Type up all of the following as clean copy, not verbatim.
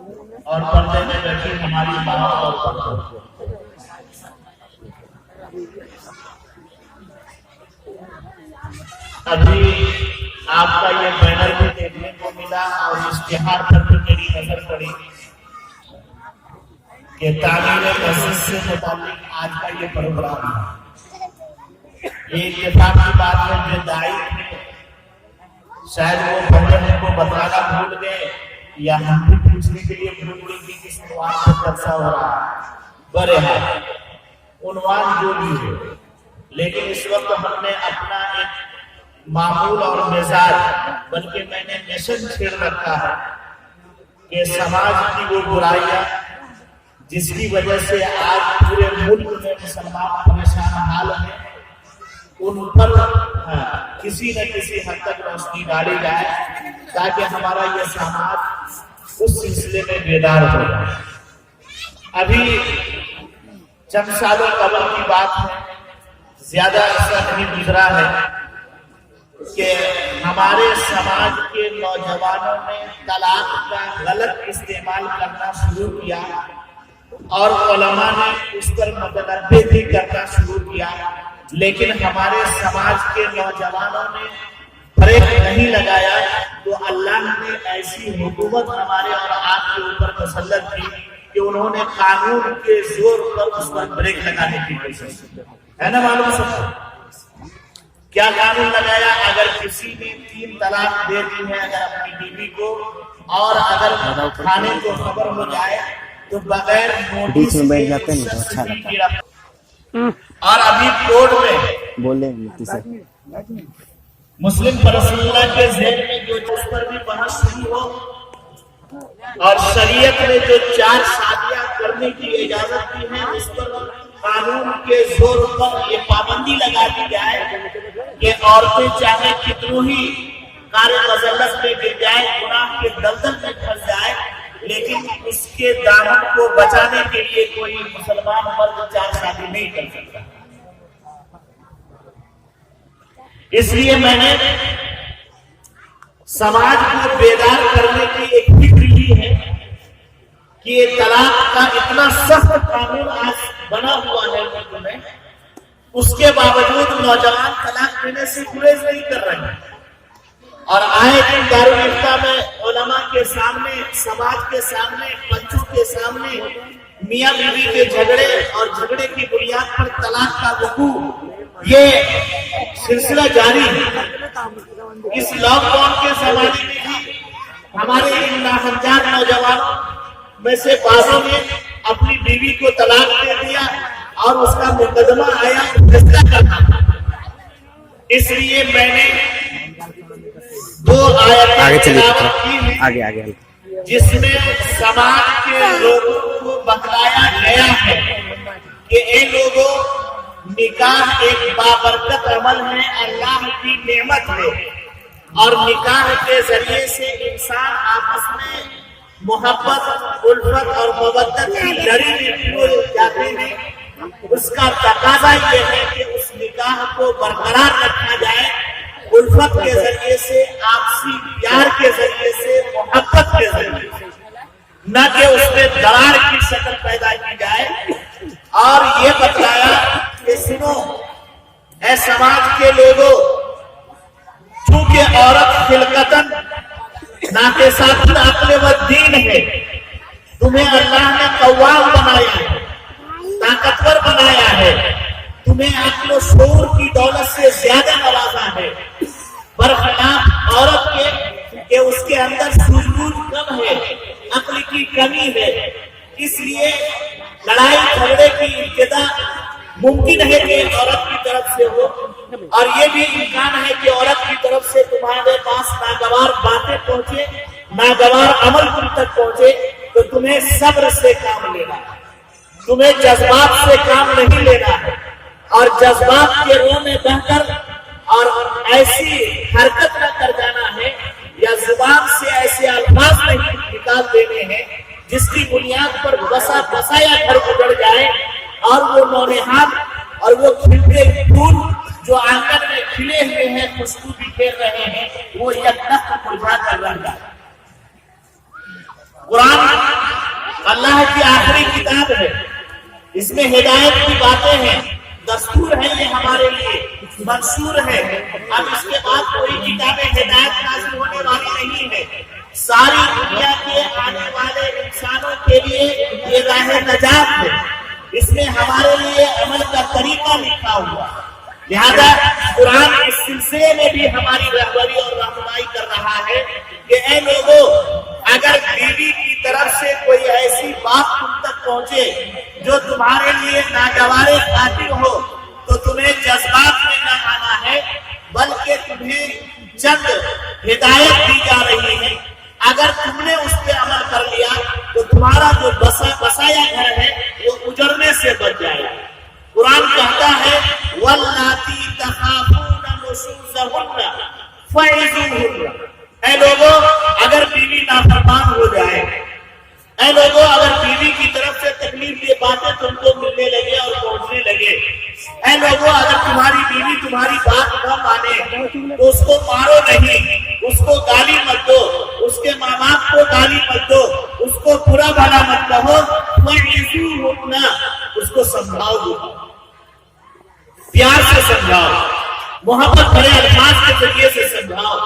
اور پردے میں بیٹھی ہماری ماں اور بہنوں، ابھی آپ کا یہ بینر بھی دیکھنے کو ملا اور اشتہار پر بھی میری نظر پڑی کہ تعمیر مسجد سے متعلق آج کا یہ پروگرام ہے۔ یہ اتفاق کی بات ہے جو داعی تھے شاید وہ بندے کو بتانا بھول گئے یا ہم بھی پوچھنے کے لیے بھول گئے کہ کس عنوان پر جلسہ ہو رہا ہے۔ بہرحال عنوان جو بھی ہے، لیکن اس وقت ہم نے اپنا ایک معمول اور مزاج بلکہ میں نے مشن چھیڑ رکھا ہے کہ سماج کی وہ برائیاں جس کی وجہ سے آج پورے ملک میں مسلمان پریشان حال ہیں، ان پر کسی نہ کسی حد تک روشنی ڈالی جائے تاکہ ہمارا یہ سماج اس سلسلے میں بیدار ہو جائے۔ ابھی چند سالوں قبل کی بات ہے، زیادہ عرصہ نہیں گزرا ہے کہ ہمارے سماج کے نوجوانوں نے طلاق کا غلط استعمال کرنا شروع کیا اور علماء نے اس پر متنبہ بھی کرنا شروع کیا، لیکن ہمارے سماج کے نوجوانوں نے بریک نہیں لگایا تو اللہ نے ایسی حکومت ہمارے اور آپ کے اوپر مسلط کی کہ انہوں نے قانون کے زور پر اس پر بریک لگانے کی کوشش کی ہے نا۔ معلوم سب کیا قانون لگایا؟ اگر کسی نے 3 طلاق دے دی ہے اگر اپنی بیوی کو، اور اگر کھانے کو خبر ہو جائے تو بغیر نوٹس کے، اور ابھی کورٹ میں بولے مسلم رسول اللہ کے ذہن میں جو اس پر بھی بحث شروع ہو، اور شریعت نے جو 4 شادیاں کرنے کی اجازت دی ہے اس پر قانون کے زور پر یہ پابندی لگا دی جائے کہ عورتیں چاہے کتنوں ہی کار مذلت میں گر جائے، گناہ کے دلدل میں پھنس جائے، لیکن اس کے دامن کو بچانے کے لیے کوئی مسلمان مرد 4 شادی نہیں کر سکتا۔ اس لیے میں نے سماج کو بیدار کرنے کی ایک فکر لی ہے کہ یہ طلاق کا اتنا سخت قانون آج بنا ہوا ہے ملک میں، اس کے باوجود نوجوان طلاق دینے سے گریز نہیں کر رہے ہیں، اور آئے دن دارالفتہ میں علماء کے سامنے، سماج کے سامنے، پنچوں کے سامنے میاں بیوی کے جھگڑے اور جھگڑے کی بنیاد پر طلاق کا وقوع یہ سلسلہ جاری ہے۔ اس لاک ڈاؤن کے زمانے میں بھی ہمارے ان ناہنجار نوجوانوں میں سے بعضوں نے اپنی بیوی کو طلاق دے دیا اور اس کا مقدمہ آیا فیصلہ کرنا۔ اس لیے میں نے 2 آیتیں تلاوت کی ہیں جس میں سماج کے لوگوں کو بتلایا گیا ہے کہ اے لوگوں، نکاح ایک بابرکت عمل ہے، اللہ کی نعمت ہے، اور نکاح کے ذریعے سے انسان آپس میں محبت، الفت اور مودت کی لڑی میں کھو جاتے ہیں۔ اس کا تقاضا یہ ہے کہ اس نکاح کو برقرار رکھا جائے، الفت کے ذریعے سے، آپسی پیار کے ذریعے سے، محبت کے ذریعے سے، نہ کہ اس میں درار کی شکل پیدا کی جائے۔ اور یہ بتلایا کہ سنو اے سماج کے لوگوں، چونکہ عورت خلقتاً ناقصات العقل والدین ہے، تمہیں اللہ نے قوام بنایا ہے، طاقتور بنایا ہے، تمہیں عقل و شعور کی دولت سے زیادہ نوازا ہے، برخلاف عورت کے کہ اس کے اندر سوجھ بوجھ کم ہے، عقل کی کمی ہے۔ اس لیے لڑائی جھگڑے کی ابتدا ممکن ہے کہ عورت کی طرف سے ہو، اور یہ بھی امکان ہے کہ عورت کی طرف سے تمہارے پاس ناگوار باتیں پہنچے، ناگوار عمل تم تک پہنچے، تو تمہیں صبر سے کام لینا ہے، تمہیں جذبات سے کام نہیں لینا ہے، اور جذبات کے رو میں بہ کر اور ایسی حرکت نہ کر جانا ہے یا زبان سے ایسے الفاظ نہیں نکال دینے ہیں جس کی بنیاد پر بسایا گھر اجڑ جائے، اور وہ نونہال اور وہ کھلتے پھول جو آنگن میں کھلے ہوئے ہیں، خوشبو بکھیر رہے ہیں، وہ یک دم مرجھا کر رہ جائے۔ قرآن اللہ کی آخری کتاب ہے، اس میں ہدایت کی باتیں ہیں، دستور ہے، یہ ہمارے لیے منصور ہے۔ اب اس کے بعد کوئی کتابیں ہدایت نازل ہونے والی نہیں ہے، ساری دنیا کے آنے والے انسانوں کے لیے یہ راہ نجات ہے، اس میں ہمارے لیے عمل کا طریقہ لکھا ہوا، لہذا قرآن اس سلسلے میں بھی ہماری رہبری اور رہنمائی کر رہا ہے کہ اے لوگوں، اگر بیوی کی طرف سے کوئی ایسی بات تم تک پہنچے جو تمہارے لیے ناگوار خاطر ہو تو تمہیں جذبات میں نہ آنا ہے، بلکہ تمہیں چند ہدایت دی جا رہی ہے، اگر تم نے اس پہ عمل کر لیا تو تمہارا جو بسایا گھر ہے وہ اجڑنے سے بچ جائے گا۔ قرآن کہتا ہے وَاللَّاتِي تَخَافُونَ نُشُوزَهُنَّ فَعِظُوهُنَّ، اے لوگوں اگر بیوی نافرمان ہو جائے، اے لوگوں اگر بیوی کی طرف سے تکلیف یہ باتیں تم کو ملنے لگے اور پہنچنے لگے، اے لوگوں اگر تمہاری بیوی تمہاری بات نہ مانے تو اس کو مارو نہیں، اس کو گالی مت دو، اس کے ماں باپ کو گالی مت دو، اس کو برا بھلا مت کہو، فَعِظُوهُنَّ، اس کو سمجھاؤ گے، پیار سے سمجھاؤ، محبت بھرے الفاظ کے ذریعے سے سمجھاؤ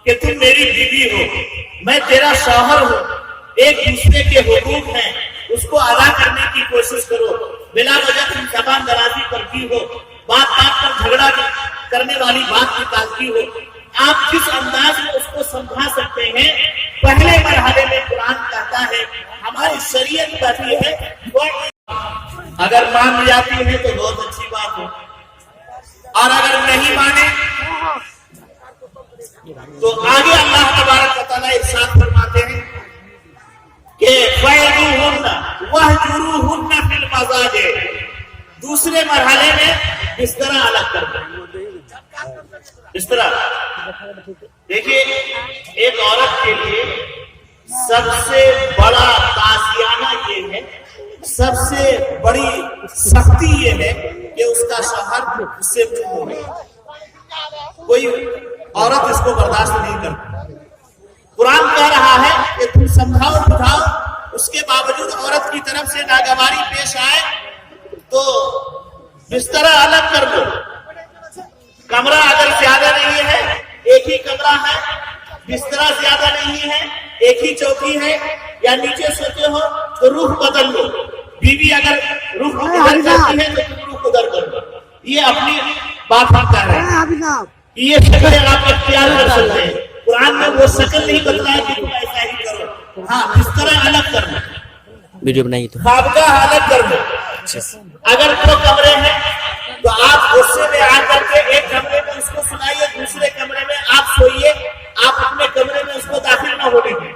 کہ تم میری بیوی ہو، میں تیرا شوہر ہوں، ایک دوسرے کے حقوق ہیں، اس کو ادا کرنے کی کوشش کرو، بلا وجہ تم زبان درازی کرتی ہو، بات بات پر جھگڑا کرنے والی بات نکالتی ہو، آپ جس انداز میں اس کو سمجھا سکتے ہیں، پہلے مرحلے میں قرآن کہتا ہے، ہماری شریعت کہتی ہے، اگر مان جاتی ہے تو بہت اچھی بات ہے، اور اگر نہیں مانے تو آگے اللہ تبارک و تعالیٰ ارشاد فرماتے ہیں کہ فَعِظُوهُنَّ وَاهْجُرُوهُنَّ فِي الْمَضَاجِعِ، دوسرے مرحلے میں بستر الگ کر دیں، بستر۔ دیکھیے ایک عورت کے لیے سب سے بڑا تعزیانہ یہ ہے، سب سے بڑی سختی یہ ہے کہ اس کا شوہر اس سے دور ہے، کوئی عورت اس کو برداشت نہیں کرتی۔ قرآن کہہ رہا ہے کہ تم سمجھاؤ بجھاؤ، اس کے باوجود عورت کی طرف سے ناگواری پیش آئے تو بستر الگ کر دو، کمرہ اگر زیادہ نہیں ہے، ایک ہی کمرہ ہے، بستر زیادہ نہیں ہے، ایک ہی چوکی ہے، یا نیچے سوتے ہو تو رخ بدل لو، بیوی اگر رخ ادھر کرتی ہے تو تم رخ ادھر کر دو، یہ اپنی بات کر رہے ہیں، یہ شکل آپ اختیار کر سکتے ہیں، قرآن میں وہ شکل نہیں بتلایا کہ تم ایسا ہی کرو، ہاں بستر الگ کر دو، ویڈیو بنائی تو خوابگاہ الگ کر دو، اگر دو کمرے ہیں تو آپ غصے میں آ کر کے ایک کمرے میں اس کو سنائیے، دوسرے کمرے میں آپ سوئیے، آپ اپنے کمرے میں اس کو داخل نہ ہونے دیں،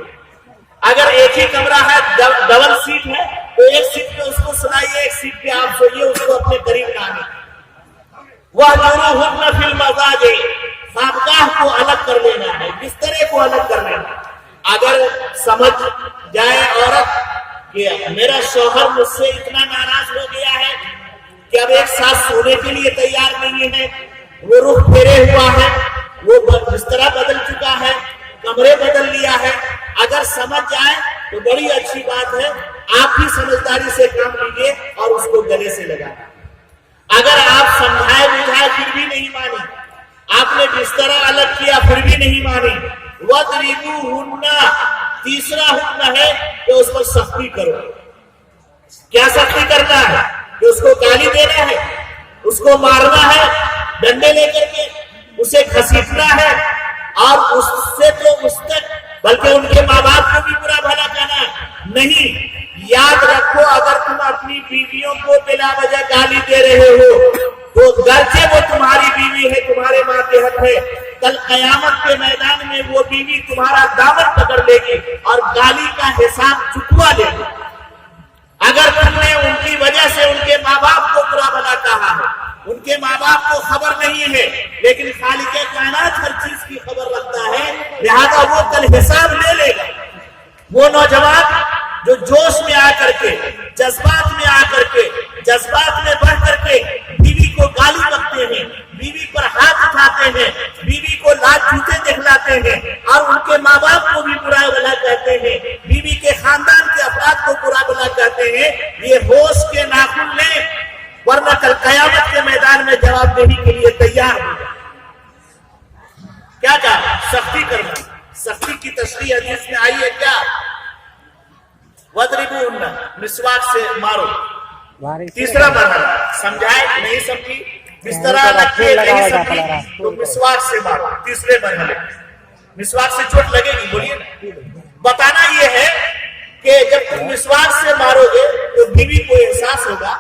اگر ایک ہی کمرہ ہے ڈبل سیٹ ہے تو ایک سیٹ پہ اس کو سنائیے، ایک سیٹ پہ آپ سوئیے، اس کو اپنے قریب لانے۔ وَاهْجُرُوهُنَّ فِي الْمَضَاجِعِ، خوابگاہ کو الگ کر لینا ہے، بسترے کو الگ کر لینا ہے۔ اگر سمجھ جائے عورت کہ میرا شوہر مجھ سے اتنا ناراض ہو گیا ہے کہ اب ایک ساتھ سونے کے لیے تیار نہیں ہے، وہ رخ پھیرے ہوا ہے، وہ بستر بدل چکا ہے، کمرے بدل لیا ہے، اگر سمجھ جائے تو بڑی اچھی بات ہے، آپ بھی سمجھداری سے کام لیجیے اور اس کو گلے سے لگائیں۔ اگر آپ سمجھائے بجھائے پھر بھی نہیں مانی، آپ نے بستر الگ کیا پھر بھی نہیں مانی، وَاضْرِبُوهُنَّ، تیسرا حکم ہے کہ اس پر سختی کرو۔ کیا سختی کرنا ہے؟ کہ اس کو گالی دینا ہے، اس کو مارنا ہے، ڈنڈے لے کر کے اسے گھسیٹنا ہے، اور اس سے تو اس تک بلکہ ان کے ماں باپ کو بھی برا بھلا کہنا نہیں۔ یاد رکھو اگر تم اپنی بیویوں کو بلا وجہ گالی دے رہے ہو تو گرچہ وہ تمہاری بیوی ہے، تمہارے ماتحت ہے، کل قیامت کے میدان میں وہ بیوی تمہارا دامن پکڑ لے گی اور گالی کا حساب چکوا لے گی۔ اگر تم نے ان کی وجہ سے ان کے ماں باپ کو برا بھلا کہا ہے، ان کے ماں باپ کو خبر نہیں ہے، لیکن خالق کائنات ہر چیز کی خبر رکھتا ہے، لہذا وہ کل حساب لے لے گا۔ وہ نوجوان جو جوش میں آ کر کے، جذبات میں آ کر کے، جذبات میں بڑھ کر کے بیوی کو گالی بکتے ہیں، بیوی پر ہاتھ اٹھاتے ہیں، بیوی کو لات جوتے دکھلاتے ہیں اور ان کے ماں باپ کو بھی برا بھلا کہتے ہیں، بیوی کے خاندان کے افراد کو ورنہ کل قیامت کے میدان میں جواب دہی کے لیے تیار ہو جائے. کیا کہا؟ سختی کرنا. سختی کی تشریح حدیث میں آئی ہے کیا؟ وَاضْرِبُوهُنَّ، مسواک سے مارو. تیسرا مرحلہ سمجھائے نہیں سمجھی، بستر رکھے نہیں سمجھی تو مسواک سے مارو. تیسرے مرحلے مسواک سے چوٹ لگے گی، بولیے نا. بتانا یہ ہے کہ جب تم مسواک سے مارو گے تو بیوی کو احساس ہوگا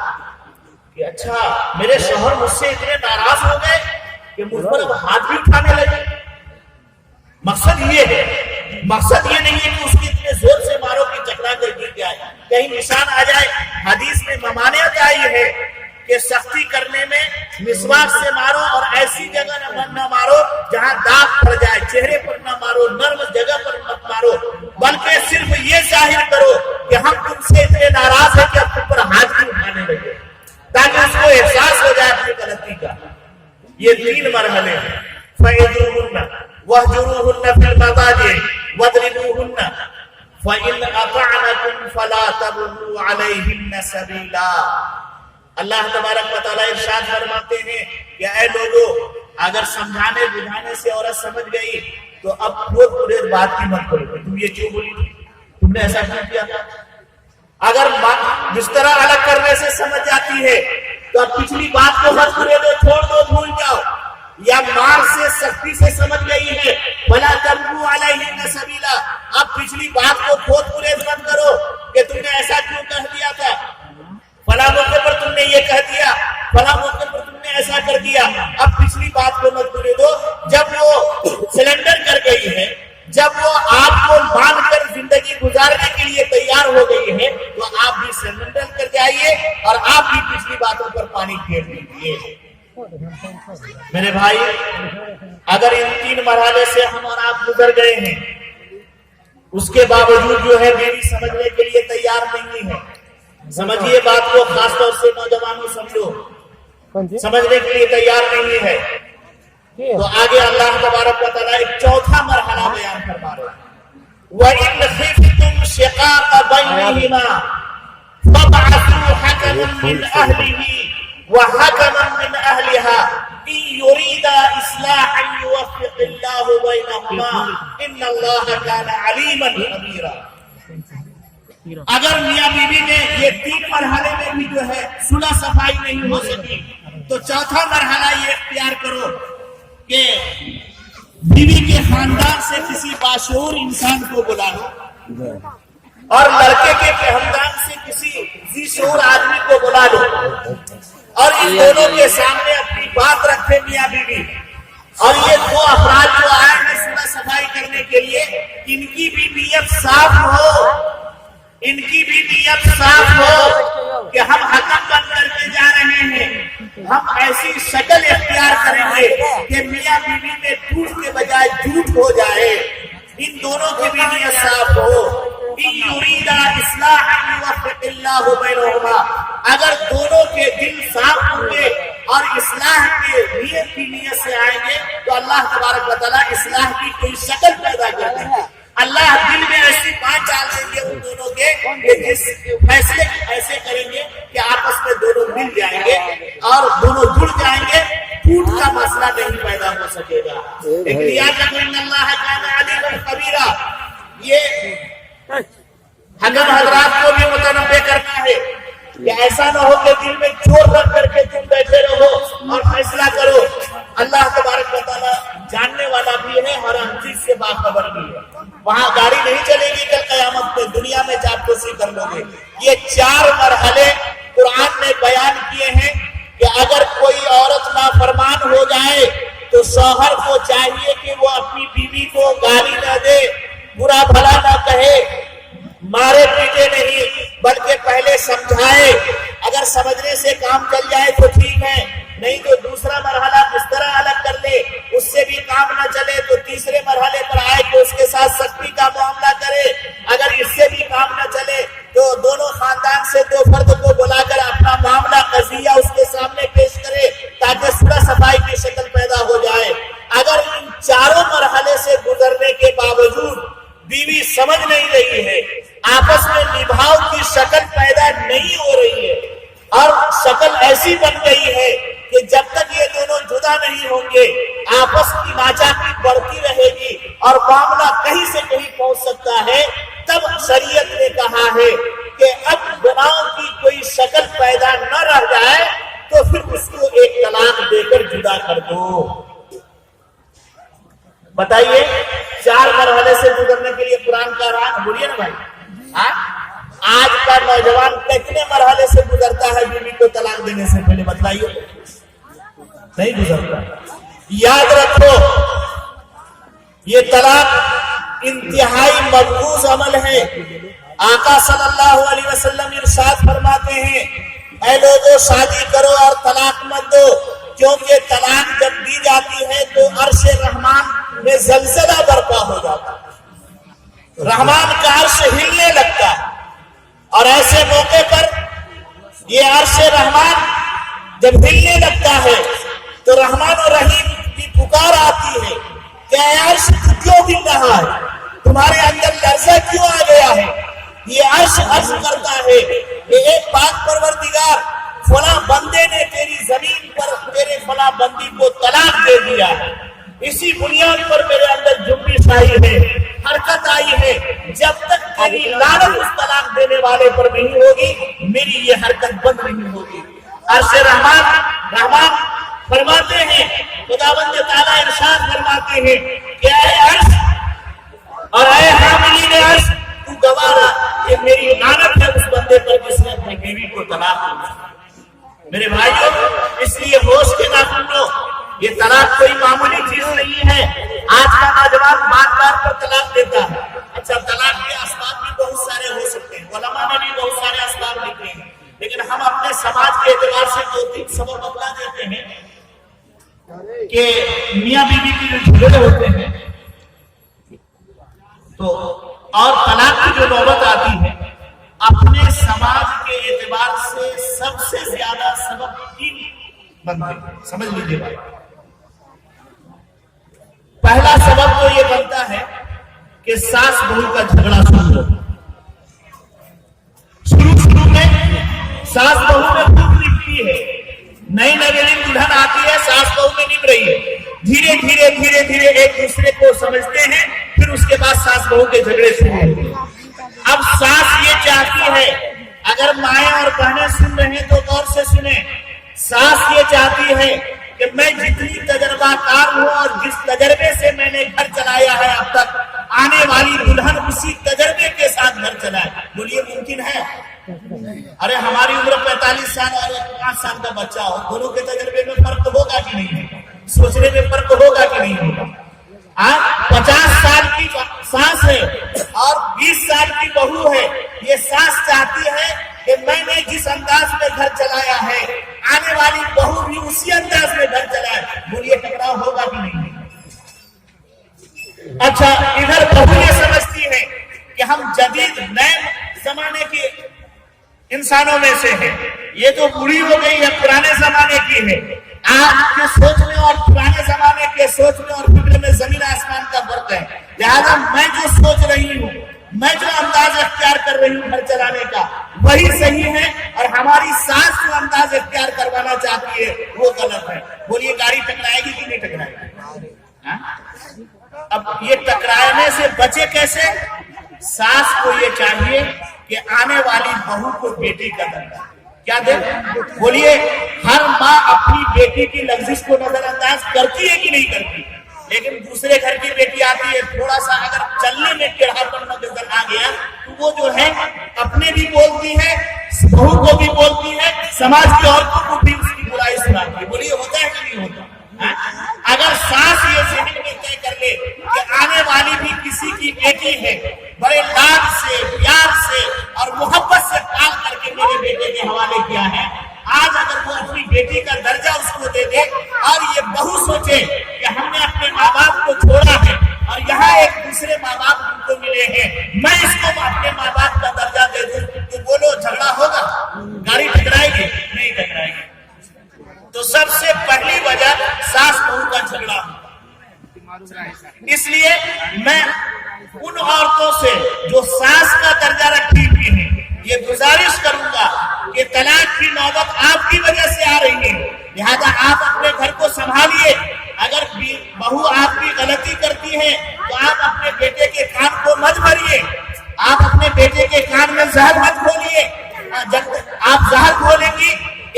کہ اچھا میرے شوہر مجھ سے اتنے ناراض ہو گئے کہ مجھ پر اب ہاتھ بھی اٹھانے لگے. مقصد یہ ہے، مقصد یہ نہیں ہے کہ اس کی اتنے زور سے مارو کہ چکرا کر گر جائے، کہیں نشان آ جائے. حدیث میں ممانعت آئی ہے کہ سختی کرنے میں مسواک سے مارو اور ایسی جگہ نہ مارو جہاں داغ پڑ جائے. چہرے پر نہ مارو، نرم جگہ پر مت مارو، بلکہ صرف یہ ظاہر کرو کہ ہم تم سے اتنے ناراض ہیں کہ اب تم پر ہاتھ بھی اٹھانے لگے، تاکہ اس کو احساس ہو جائے اپنی غلطی کا. یہ 3 مرحلے ہیں. فَإِذُوهُنَّ وَاهْجُرُوهُنَّ فِي الْمَضَاجِعِ وَاضْرِبُوهُنَّ فَإِنْ أَطَعْنَكُمْ فَلَا تَبْغُوا عَلَيْهِنَّ سَبِيلًا. اللہ تبارک و تعالیٰ ارشاد فرماتے ہیں کہ اے لوگوں، اگر سمجھانے بجھانے سے عورت سمجھ گئی تو اب خود بات کی مت کرو کہ تم یہ کیوں بولی تھی، تم نے ایسا کیوں کیا تھا. اگر جس طرح الگ کرنے سے سمجھ جاتی ہے تو اب پچھلی بات کو مت کرے دو، چھوڑ دو، بھول جاؤ. یا مار سے سختی سے سمجھ گئی ہے فلا تبغوا علیہن سبیلا، اب پچھلی بات کو کھود پریز مت کرو کہ تم نے ایسا کیوں کہہ دیا تھا، فلاں موقع پر تم نے یہ کہہ دیا، فلاں موقع پر تم نے ایسا کر دیا. اب پچھلی بات کو مت کرے دو. جب وہ سلنڈر کر گئی ہے، جب وہ آپ کو مان کر زندگی گزارنے کے لیے تیار ہو گئی ہے تو آپ بھی سرنڈر کر جائیے اور آپ بھی پچھلی باتوں پر پانی پھیر دیجیے. میرے بھائی، اگر ان 3 مرحلے سے ہم اور آپ گزر گئے ہیں، اس کے باوجود جو ہے بیوی سمجھنے کے لیے تیار نہیں ہے، سمجھیے بات کو، خاص طور سے نوجوانوں سمجھو، سمجھنے کے لیے تیار نہیں ہے، تو آگے اللہ تبارک و تعالیٰ ایک چوتھا مرحلہ بیان فرما رہے ہیں. وَإِنْ خِفْتُمْ شِقَاقَ بَيْنِهِمَا فَابْعَثُوا حَكَمًا مِّنْ أَهْلِهِ وَحَكَمًا مِّنْ أَهْلِهَا إِن يُرِيدَا إِصْلَاحًا يُوَفِّقِ اللَّهُ بَيْنَهُمَا إِنَّ اللَّهَ كَانَ عَلِيمًا خَبِيرًا. اگر میاں بیوی میں یہ 3 مرحلے میں بھی جو ہے صلح صفائی نہیں ہو سکی تو چوتھا مرحلہ یہ اختیار کرو کہ بیوی کے خاندان سے کسی باشعور انسان کو بلا لو اور لڑکے کے خاندان سے کسی ذی شعور آدمی کو بلا لو اور ان دونوں کے سامنے اپنی بات رکھے میاں بیوی، اور یہ 2 افراد جو آئے ہیں صلح صفائی کرنے کے لیے، ان کی بھی نیت صاف ہو، ان کی بھی نیت صاف ہو کہ ہم حکم بن کر کے جا رہے ہیں، ہم ایسی شکل اختیار کریں گے کہ میاں بیوی میں جھوٹ کے بجائے جھوٹ ہو جائے. ان دونوں کی بھی نیت صاف ہو. ان یریدا اصلاحا یوفق اللہ بینہما، اگر دونوں کے دل صاف ہوں گے اور اصلاح کے نیت کی نیت سے آئیں گے تو اللہ تبارک و تعالیٰ اصلاح کی کوئی شکل پیدا کر دیں گے. اللہ دل میں ایسی بات ڈال دیں گے ان دونوں کے کہ جس فیصلے ایسے کریں گے کہ آپس میں دونوں مل جائیں گے اور دونوں جڑ جائیں گے، ٹوٹ کا مسئلہ نہیں پیدا ہو سکے گا. لیکن یاد رکھو ان اللہ کان علیما خبیرا، یہ حکم حضرات کو بھی متنبہ کرنا ہے کہ ایسا نہ ہو کہ دل میں چور رکھ کر کے تم بیٹھے رہو اور فیصلہ کرو. اللہ تبارک و تعالیٰ جاننے والا بھی ہے اور ہر چیز سے باخبر بھی ہے. وہاں گاڑی نہیں چلے گی کل قیامت میں، دنیا میں چاپلوسی کر لو گے. یہ 4 مرحلے قرآن نے بیان کیے ہیں کہ اگر کوئی عورت نافرمان ہو جائے تو شوہر کو چاہیے کہ وہ اپنی بیوی کو گالی نہ دے، برا بھلا نہ کہے، مارے پیٹے نہیں، بلکہ پہلے سمجھائے. اگر سمجھنے سے کام چل جائے تو ٹھیک ہے، نہیں تو دوسرا مرحلہ کس طرح الگ کر لے، اس سے بھی کام نہ چلے تو تیسرے مرحلے پر آئے کہ اس کے ساتھ سختی کا معاملہ کرے. اگر اس سے بھی کام نہ چلے تو دونوں خاندان سے 2 فرد کو بلا کر اپنا معاملہ قضیہ اس کے سامنے پیش کرے تاکہ صلح صفائی کی شکل پیدا ہو جائے. اگر ان 4 مرحلے سے گزرنے کے باوجود بیوی سمجھ نہیں رہی ہے، آپس میں نبھاؤ کی شکل پیدا نہیں ہو رہی ہے، اور شکل ایسی بن گئی ہے کہ جب تک یہ دونوں جدا نہیں ہوں گے آپس کی ناچاکی بڑھتی رہے گی اور معاملہ کہیں سے کہیں پہنچ سکتا ہے. تب شریعت نے کہا ہے کہ اب گناہوں کی کوئی شکل پیدا نہ رہ جائے تو پھر اس کو ایک طلاق دے کر جدا کر دو. بتائیے 4 مرحلے سے گزرنے کے لیے قرآن کا راہ بولیے نا بھائی. آج کا نوجوان کتنے مرحلے سے گزرتا ہے بیوی کو طلاق دینے سے پہلے بتلائیے. نہیں گزرتا. یاد رکھو یہ طلاق انتہائی مقبوض عمل ہے. آقا صلی اللہ علیہ وسلم ارشاد فرماتے ہیں اے لوگوں شادی کرو اور طلاق مت دو کیونکہ طلاق جب دی جاتی ہے تو عرش رحمان میں زلزلہ برپا ہو جاتا ہے. رحمان کا عرش ہلنے لگتا ہے اور ایسے موقع پر یہ عرش رحمان جب ہلنے لگتا ہے تو رحمان اور رحیم کی پکار آتی ہے کہ اے عرش کیوں ہل رہا ہے, تمہارے اندر لرزہ کیوں آ گیا ہے. یہ عرش عرض کرتا ہے کہ ایک پاک پروردگار فلاں بندے نے تیری زمین پر تیرے فلاں بندی کو طلاق دے دیا ہے, اسی بنیاد پر میرے اندر جنبش آئی ہے, حرکت آئی ہے. جب تک تیری لعنت اس طلاق دینے والے پر نہیں ہوگی میری یہ حرکت بند نہیں ہوگی. عرش رحمان فرماتے ہیں خداوند تعالیٰ ارشاد فرماتے ہیں کہ اے عرش اور اے حاملین عرش تو گواہ رہا کہ میری لعنت ہے اس بندے پر جس نے اپنی بیوی کو طلاق دیا. میرے بھائیوں اس لیے ہوش کے ناخن لو, یہ طلاق کوئی معمولی چیز نہیں ہے. آج کا نوجوان بات پر طلاق دیتا ہے. اچھا طلاق کے اسباب بھی بہت سارے ہو سکتے ہیں, علماء نے بھی بہت سارے اسباب لکھے ہیں, لیکن ہم اپنے سماج کے اعتبار سے 2-3 سبب بتلا دیتے ہیں کہ میاں بیوی کی جو جھگڑے ہوتے ہیں تو اور طلاق کی جو نوبت آتی ہے اپنے سماج کے اعتبار سے سب سے زیادہ سبب 3 بنتے ہیں. سمجھ لیجیے بھائی. پہلا سبب تو یہ بنتا ہے کہ ساس بہو کا جھگڑا شروع میں ساس بہو میں خوب نبھتی ہے. نئی نویلی دلہن آتی ہے ساس بہو میں نبھ رہی ہے. دھیرے دھیرے ایک دوسرے کو سمجھتے ہیں, پھر اس کے بعد ساس بہو کے جھگڑے شروع ہوتے ہیں. اب ساس یہ چاہتی ہے, اگر مائیں اور بہنیں سن رہے ہیں تو غور سے سنیں, ساس یہ چاہتی ہے کہ میں جتنی تجربہ کار ہوں اور جس تجربے سے میں نے گھر چلایا ہے اب تک آنے والی دلہن اسی تجربے کے ساتھ گھر چلائے. بولیے ممکن ہے؟ ارے ہماری عمر 45 سال اور 5 سال کا بچہ ہو, دونوں کے تجربے میں فرق ہوگا کہ نہیں ہے, سوچنے میں فرق ہوگا کہ نہیں ہوگا. 50 سال کی ساس ہے اور 20 سال کی بہو ہے, یہ ساس چاہتی ہے کہ میں نے جس انداز میں گھر چلایا ہے آنے والی بہو بھی اسی انداز میں گھر چلائے. بولیے ٹکراؤ ہوگا کہ نہیں؟ اچھا ادھر بہو یہ سمجھتی ہے کہ ہم جدید نئے زمانے کے انسانوں میں سے ہیں, یہ تو بوڑھی ہو گئی ہے, پرانے زمانے کی ہے. آج کے سوچ میں اور پرانے زمانے کے سوچ میں اور فکر میں زمین آسمان کا فرق ہے. لہذا میں جو سوچ رہی ہوں, میں جو انداز اختیار کر رہی ہوں گھر چلانے کا وہی صحیح ہے, اور ہماری ساس جو انداز اختیار کروانا چاہتی ہے وہ غلط ہے. بولیے گاڑی ٹکرائے گی کہ نہیں ٹکرائے گی؟ اب یہ ٹکرانے سے بچے کیسے؟ ساس کو یہ چاہیے کہ آنے والی بہو کو بیٹی کا درجہ کیا دے. بولیے ہر ماں اپنی بیٹی کی لفظ کو نظر انداز کرتی ہے کہ نہیں کرتی؟ لیکن دوسرے گھر کی بیٹی آتی ہے, تھوڑا سا اگر چلنے میں ٹیڑھاپن نظر آ گیا تو وہ جو ہے اپنے بھی بولتی ہے, بہو کو بھی بولتی ہے, سماج کی عورتوں کو بھی اس کی برائی سناتی ہے. بولیے ہوتا ہے کہ نہیں ہوتا؟ اگر ساس یہ ذہن میں طے کر لے کہ آنے والی بھی کسی کی بیٹی ہے, بڑے لاڈ سے پیار سے اور محبت سے پال کر کے میرے بیٹے کے حوالے کیا ہے, آج اگر وہ اپنی بیٹی کا درجہ اس کو دے دے اور یہ بہو سوچے کہ ہم نے اپنے ماں باپ کو چھوڑا ہے اور یہاں ایک دوسرے ماں باپ ان کو ملے ہیں, میں اس کو اپنے ماں باپ کا درجہ دے دوں, تو بولو جھگڑا ہوگا؟ گاڑی ٹکرائے گی؟ نہیں ٹکرائے گی. تو سب سے پہلی وجہ ساس بہو کا جھگڑا. اس لیے میں ان عورتوں سے جو ساس کا درجہ رکھی ہوئی ہیں یہ گزارش کروں گا کہ طلاق کی نوبت لہذا آپ اپنے گھر کو سنبھالیے. اگر بہو آپ کی غلطی کرتی ہے تو آپ اپنے بیٹے کے کان کو مت بھریے. آپ اپنے بیٹے کے کان میں زہر مت کھولیے. جب آپ زہر کھولیں گی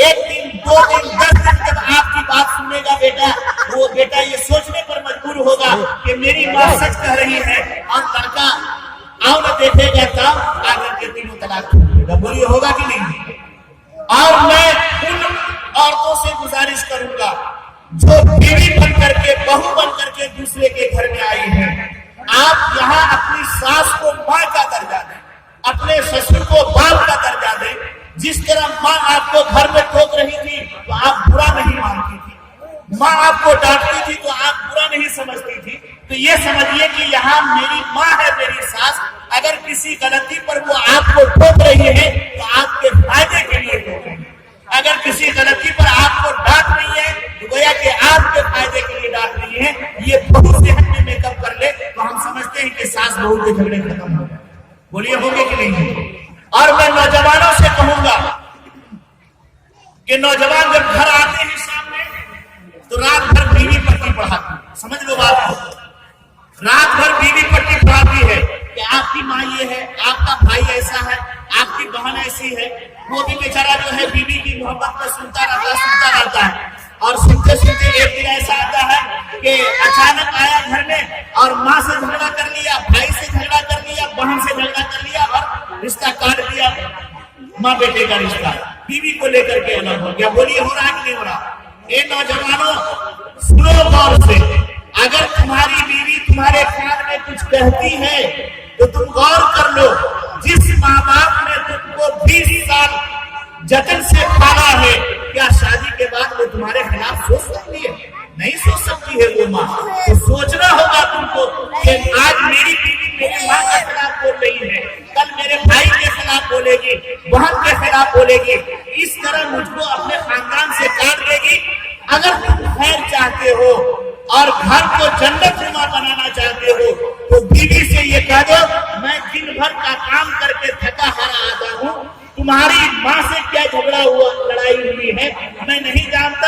1 دن 2 دن 10 دن جب آپ کی بات سنے گا بیٹا, وہ بیٹا یہ سوچنے پر مجبور ہوگا کہ میری ماں سچ کہہ رہی ہے, اور لڑکا آؤ نہ دیکھے گا تب آگر کے تینوں طلاق دے گا. بولیے ہوگا کہ نہیں؟ اور میں ان عورتوں سے گزارش کروں گا جو بیوی بن کر کے بہو بن کر کے دوسرے کے گھر میں آئی ہیں, آپ یہاں اپنی ساس کو ماں کا درجہ دیں, اپنے سسر کو باپ کا درجہ دیں. جس طرح ماں آپ کو گھر میں ٹوک رہی تھی تو آپ برا نہیں مانتی تھی, ماں آپ کو ڈانٹتی تھی تو آپ برا نہیں سمجھتی تھی. تو یہ سمجھیے کہ یہاں میری ماں ہے, میری ساس, اگر کسی غلطی پر وہ آپ کو ٹوک رہی ہے تو آپ کے فائدے کے لیے ٹوک رہی ہے. اگر کسی غلطی پر آپ کو ڈانٹ رہی ہے تو گویا کہ آپ کے فائدے کے لیے ڈانٹ رہی ہے. یہ بہو ذہن میں میک اپ کر لے تو ہم سمجھتے ہیں کہ ساس بہو کے جھگڑے ختم ہو گئے. بولیے ہوگے کہ نہیں؟ اور میں نوجوانوں سے کہوں گا کہ نوجوان جب گھر آتے ہیں سامنے تو رات بھر بیوی پٹی پڑھاتی ہے. سمجھ لو بات کو, رات بھر بیوی پٹی پڑھاتی ہے کہ آپ کی ماں یہ ہے, آپ کا بھائی ایسا ہے, آپ کی بہن ایسی ہے. وہ بھی بیچارہ جو ہے بیوی کی محبت میں سنتا رہتا ہے. اور سنتے سنتے ایک دن ایسا آتا ہے کہ اچانک آیا گھر میں اور ماں سے جھگڑا کر لیا, بھائی سے جھگڑا کر لیا, بہن سے جھگڑا کر لیا اور رشتہ کاٹ دیا. ماں بیٹے کا رشتہ بیوی کو لے کر کے الگ ہو گیا. بولیے ہو رہا کہ نہیں ہو رہا؟ اے نوجوانوں سنو غور سے, اگر تمہاری بیوی تمہارے کان میں کچھ کہتی ہے تو تم غور کر لو. جس ماں باپ نے تم کو 20 سال جتن سے پالا ہے, کیا شادی کے بعد وہ تمہارے خلاف سوچ سکتی ہے؟ نہیں سوچ سکتی ہے وہ ماں. تو سوچنا ہوگا تم کو کہ آج میری بیوی میری ماں کے خلاف بول رہی ہے, کل میرے بھائی کے خلاف بولے گی, بہن کے خلاف بولے گی, اس طرح مجھ کو اپنے خاندان سے کاٹ دے گی. اگر تم خیر چاہتے ہو اور گھر کو جنت نما بنانا چاہتے ہو تو بیوی سے یہ کہہ دو, میں دن بھر کا کام کر کے تھکا ہارا آتا ہوں, تمہاری ماں سے کیا جھگڑا ہوا, لڑائی ہوئی ہے, میں نہیں جانتا,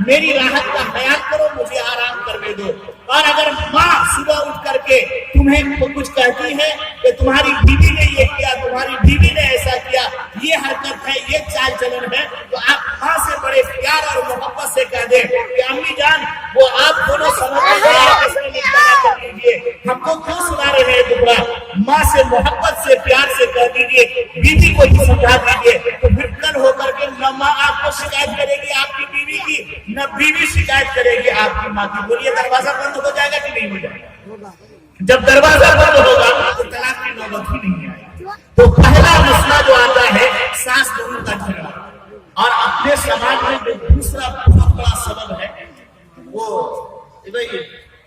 میری راحت کا خیال کرو, مجھے آرام کرنے دو. اور اگر ماں صبح اٹھ کر کے تمہیں کچھ کہتی ہے کہ تمہاری بیوی نے یہ کیا, تمہاری بیوی نے ایسا کیا, یہ حرکت ہے, یہ چال چلن ہے, تو آپ ماں سے بڑے پیار اور محبت سے کہہ دیں کہ امی جان وہ آپ دونوں سمجھ کر لیجیے, ہم کو کیوں سنا رہے ہیں دبلا. ماں سے محبت سے پیار سے کہہ دیجیے, بیوی کو یہ سمجھا دیجیے, تو پھر کل ہو کر کے نہ ماں آپ کو شکایت کرے گی آپ کی بیوی کی, نہ بیوی شکایت کرے گی آپ کی ماں کی. بولیے دروازہ بند ہو جائے گا کہ نہیں ہو جائے گا؟ جب دروازہ بند ہوگا تو طلاق کی نوبت ہی نہیں آئے گی. تو پہلا مسئلہ جو آتا ہے ساس بہو کا جھگڑا. اور اپنے سماج میں جو دوسرا بہت بڑا سبب ہے وہ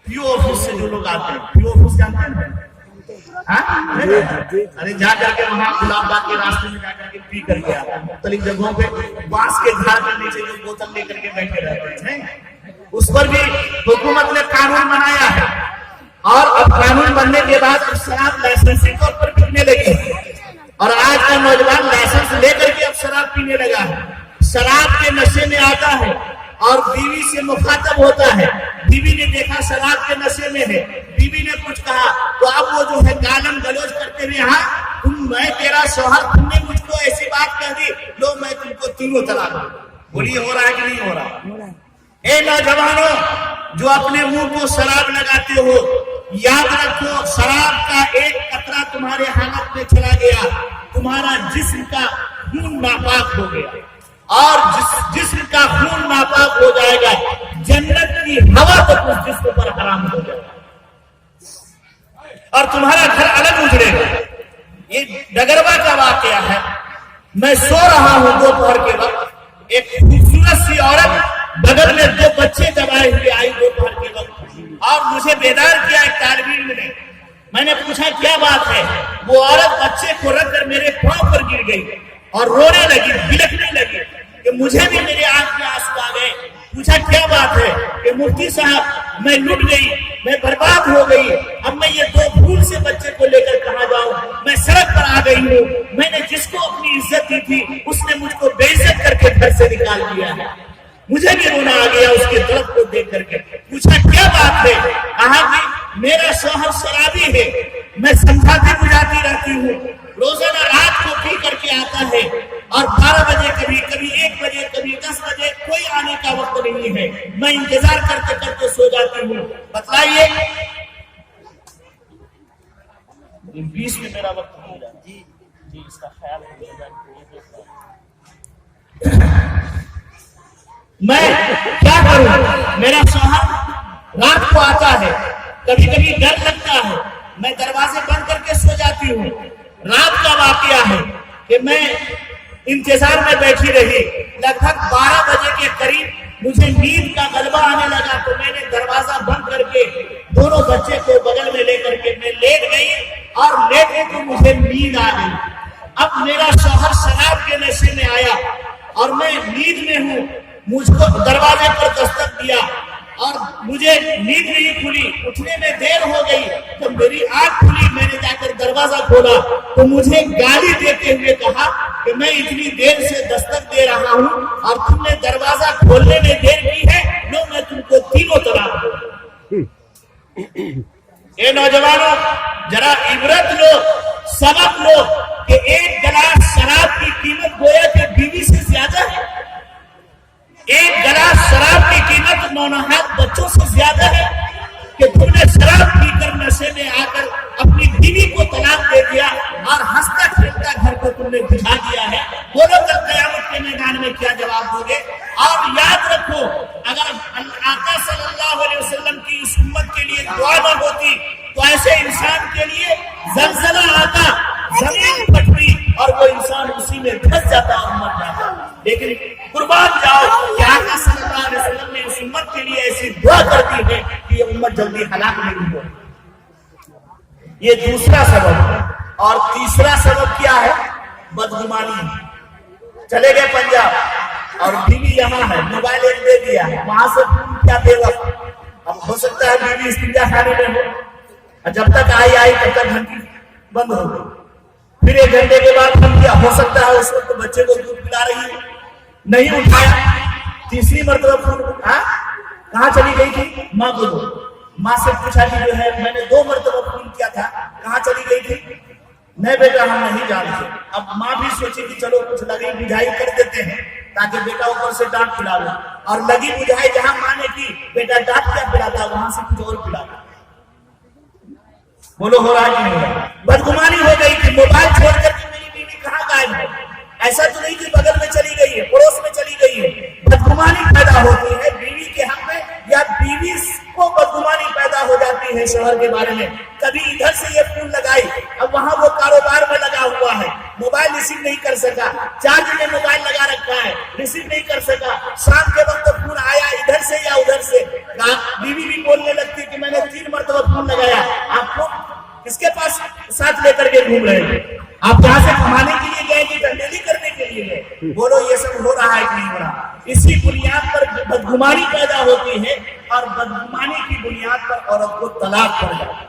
پیو آفس سے جو لوگ آتے ہیں, پیو آفس جانتے ہیں, ارے جا کر کے وہاں گلاب باغ کے راستے میں جا کر کے پی کر کے آتے ہیں, مختلف جگہوں پہ بانس کے جھاڑ کے نیچے جو بوتل لے کر کے بیٹھے رہتے ہیں, اس پر بھی حکومت نے قانون بنایا ہے. اور اب قانون بننے کے بعد شراب لائسنسی طور پر بکنے لگی ہے, اور آج کا نوجوان لائسنس لے کر کے اب شراب پینے لگا ہے, شراب کے نشے میں آتا ہے اور بیوی سے مخاطب ہوتا ہے. بیوی نے دیکھا شراب کے نشے میں ہے, بیوی نے کچھ کہا تو اب وہ جو ہے گالم گلوچ کرتے ہوئے, ہاں میں تیرا شوہر, تم نے مجھ کو ایسی بات کہہ دی, لو میں تم کو تینوں طلاق دوں. بولیے ہو رہا ہے کہ نہیں ہو رہا؟ اے نوجوانوں جو اپنے منہ کو شراب لگاتے ہو, یاد رکھو شراب کا ایک قطرہ تمہارے حالت میں چلا گیا, تمہارا جسم کا خون ناپاک ہو گیا, اور جسم کا خون ناپاک ہو جائے گا, جنت کی ہوا تو اس جسم پر حرام ہو جائے گا اور تمہارا گھر الگ اجڑے گا. یہ ڈگروا کا واقعہ ہے. میں سو رہا ہوں دوپہر کے وقت, ایک خوبصورت سی عورت بغل میں 2 بچے دبائے ہوئے آئی دوپہر کے وقت, اور مجھے بیدار کیا ایک طالب علم نے. میں نے پوچھا کیا بات ہے؟ وہ عورت بچے کو رکھ کر میرے پاؤں پر گر گئی اور رونے لگی, بلکنے لگی کہ مجھے بھی میرے آنکھ میں آنسو آ گئے. پوچھا کیا بات ہے؟ کہ مفتی صاحب میں لٹ گئی, میں برباد ہو گئی, اب میں یہ 2 پھول سے بچے کو لے کر کہاں جاؤں, میں سڑک پر آ گئی ہوں, میں نے جس کو اپنی عزت دی تھی اس نے مجھ کو بے عزت کر کے گھر سے نکال دیا ہے. مجھے بھی رونا آ گیا اس کے طرف کو دیکھ کر کے. پوچھا کیا بات ہے؟ کہا کہ میرا شوہر شرابی ہے, میں سمجھاتی بجھاتی رہتی ہوں, روزانہ رات کو پی کر کے آتا ہے اور 12 بجے کبھی 1 بجے کبھی 10 بجے کوئی آنے کا وقت نہیں ہے, میں انتظار کرتے کرتے سو جاتی ہوں. بتلائیے 20 میں میرا وقت ہو جائے. جی اس کا خیال میں کیا کروں؟ میرا شوہر رات کو آتا ہے, کبھی کبھی ڈر لگتا ہے, میں دروازے بند کر کے سو جاتی ہوں. رات کا واقعہ ہے کہ میں انتظار میں بیٹھی رہی, لگ بھگ 12 بجے کے قریب مجھے نیند کا غلبہ آنے لگا تو میں نے دروازہ بند کر کے دونوں بچے کو بغل میں لے کر کے میں لیٹ گئی اور لیٹے تو مجھے نیند آ گئی. اب میرا شوہر شراب کے نشے میں آیا اور میں نیند میں ہوں, مجھ کو دروازے پر دستک دیا اور مجھے نیند نہیں کھلی, اٹھنے میں دیر ہو گئی تو میری آنکھ کھلی, میں نے جا کر دروازہ کھولا تو مجھے گالی دیتے ہوئے کہا کہ میں اتنی دیر سے دستک دے رہا ہوں اور تم نے دروازہ کھولنے میں دیر کی ہے, لو میں تم کو تینوں طلاق دوں. اے نوجوانوں ذرا عبرت لو, سبق لو کہ ایک گلاس شراب کی قیمت گویا کہ بیوی سے زیادہ ہے. ایک گلاس شراب کی قیمت 9 بچوں سے زیادہ ہے کہ تم نے شراب پی کر نشے میں آ کر اپنی بیوی کو طلاق دے دیا اور ہنستا کھیلتا گھر کو تم نے بجھا دیا ہے. بولو کل قیامت کے میدان میں کیا جواب دو گے؟ اور یاد رکھو اگر آقا صلی اللہ علیہ وسلم کی اس امت کے لیے دعا نہ ہوتی تو ایسے انسان کے لیے زلزلہ آتا, زمین پھٹتی اور وہ انسان اسی میں پھنس جاتا اور مر جاتا. لیکن قربان جاؤ کہ آقا صلی اللہ علیہ وسلم نے اس امت کے لیے ایسی دعا کرتی ہے کہ یہ امت جلدی ہلاک نہیں ہو. یہ دوسرا سبب ہے. اور تیسرا سبب کیا ہے؟ بدگمانی. چلے گئے پنجاب اور بیوی یہاں ہے, موبائل ایک دے دیا ہے, وہاں سے فون کیا دے گا. اب ہو سکتا ہے بیوی استنجا خانے میں ہو, جب تک آئی تب تک گھنٹی بند ہو گئی, پھر 1 گھنٹے کے بعد فون کیا, ہو سکتا ہے اس وقت بچے کو دودھ پلا رہی ہے, نہیں اٹھایا, تیسری مرتبہ فون, کہاں چلی گئی تھی؟ ماں کو دو. ماں سے پوچھا کہ جو ہے میں نے 2 مرتبہ فون کیا تھا, کہاں چلی گئی تھی؟ نہیں بیٹا ہم نہیں جانتے. اب ماں بھی سوچی کہ چلو کچھ لگی بجھائی کر دیتے ہیں تاکہ بیٹا اوپر سے ڈانٹ پلا لو, اور لگی بجھائی جہاں ماں نے کی بیٹا ڈانٹ کیا پلاتا وہاں سے کچھ اور پلا. بولو ہو رہا کہ نہیں ہو رہا؟ بدگمانی ہو گئی کہ موبائل چھوڑ کر کے میری بیوی کہاں غائب ہے. ایسا تو نہیں کہ بغل میں چلی گئی ہے, پڑوس میں چلی گئی ہے. بدگمانی پیدا ہوتی ہے بیوی کے حق میں, یا بیوی کو بدگمانی پیدا ہو جاتی ہے شوہر کے بارے میں. کبھی ادھر سے یہ فون لگائی, اب وہاں وہ کاروبار میں لگا ہوا ہے, موبائل ریسیو نہیں کر سکا, چارج میں موبائل لگا رکھا ہے, ریسیو نہیں کر سکا. شام کے وقت فون آیا ادھر سے یا ادھر سے, بیوی بھی بولنے لگتی کہ میں نے 3 مرتبہ فون لگایا, آپ کو کس کے پاس ساتھ لے کر کے گھوم رہے ہیں؟ آپ یہاں سے کمانے کے لیے گئے کہ ڈنڈیلی کرنے کے لیے گئے؟ بولو یہ سب ہو رہا ہے کہ نہیں ہو رہا؟ اسی بنیاد پر بدگمانی پیدا ہوتی ہے اور بدگمانی کی بنیاد پر عورت کو طلاق پڑ جاتا ہے.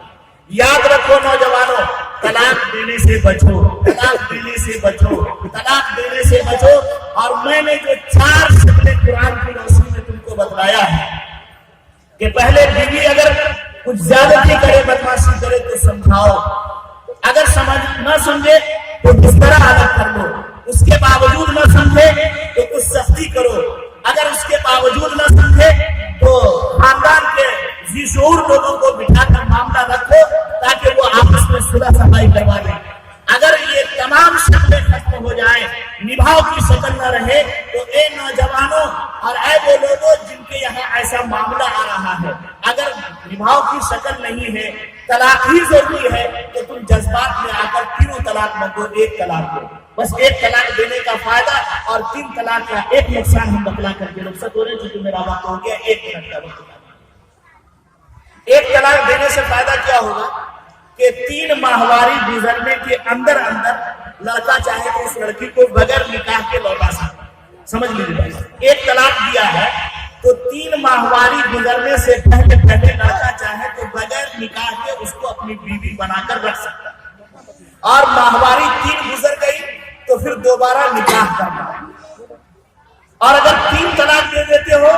یاد رکھو نوجوانوں, طلاق دینے سے بچو, طلاق دینے سے بچو, طلاق دینے سے بچو. اور میں نے جو 4 شکلیں قرآن کی روشنی میں تم کو بتلایا ہے کہ پہلے بیوی اگر کچھ زیادتی کرے, بدماشی کرے تو سمجھاؤ, اگر نہ سمجھے تو بستر الگ کر لو, اس کے باوجود نہ سمجھے تو کچھ سختی کرو, اگر اس کے باوجود نہ سمجھے تو خاندان کے ذی شعور لوگوں کو بٹھا کر معاملہ رکھو تاکہ وہ آپس میں صلح صفائی کروا لیں. اگر یہ تمام شکلیں ختم ہو جائیں, نبھاؤ کی شکل نہ رہے, تو اے نوجوانوں اور اے وہ لوگوں جن کے یہاں ایسا معاملہ آ رہا ہے, اگر نبھاؤ کی شکل نہیں ہے, طلاق ہی ضروری ہے, تو تم جذبات میں آ کر 3 طلاق نہ دو, 1 طلاق دو. بس 1 طلاق دینے کا فائدہ اور 3 طلاق کا 1 نقصان ہم بتلا کر کے رخصت ہو رہے ہیں, چونکہ میرا وقت ہو گیا 1 منٹ کا وقت. 1 طلاق دینے سے فائدہ کیا ہوگا کہ 3 ماہواری گزرنے کے اندر لڑکا چاہے تو اس لڑکی کو بغیر نکاح کے لوٹا سکتا. سمجھ لیجیے, 1 طلاق دیا ہے تو 3 ماہواری گزرنے سے پہلے لڑکا چاہے تو بغیر نکاح کے اس کو اپنی بیوی بنا کر رکھ سکتا, اور ماہواری 3 گزر گئی تو پھر دوبارہ نکاح کرنا, اور اگر 3 طلاق دے دیتے ہو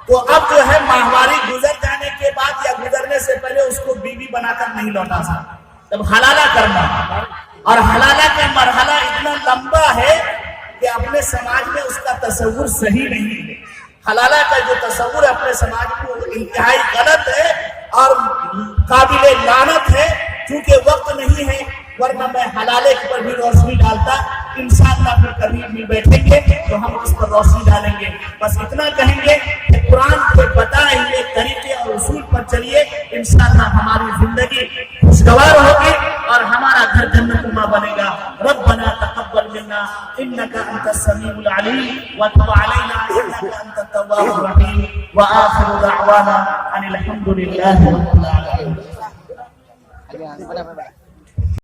تو اب جو ہے ماہواری گزر جانے کے بعد یا گزرنے سے پہلے اس کو بیوی بنا کر نہیں لوٹا سکتا. تب حلالہ کرنا، اور حلالہ کا مرحلہ اتنا لمبا ہے کہ اپنے سماج میں اس کا تصور صحیح نہیں ہے. حلالہ کا جو تصور ہے اپنے سماج میں وہ انتہائی غلط ہے اور قابل لعنت ہے. چونکہ وقت نہیں ہے ورنہ میں حلالے پر بھی روشنی ڈالتا. انشاءاللہ پھر کبھی بھی بیٹھیں گے تو ہم اس پر روشنی ڈالیں گے. بس اتنا کہیں گے کہ قرآن کے بتائے ہوئے طریقے اور اصول پر چلیے، انشاءاللہ ہماری زندگی خوشگوار ہوگی اور ہمارا گھر جنت نما بنے گا. ربنا تقبل منا انك انت السميع العليم وتب علينا انك انت التواب الرحيم واخر دعوانا ان الحمد لله رب العالمين.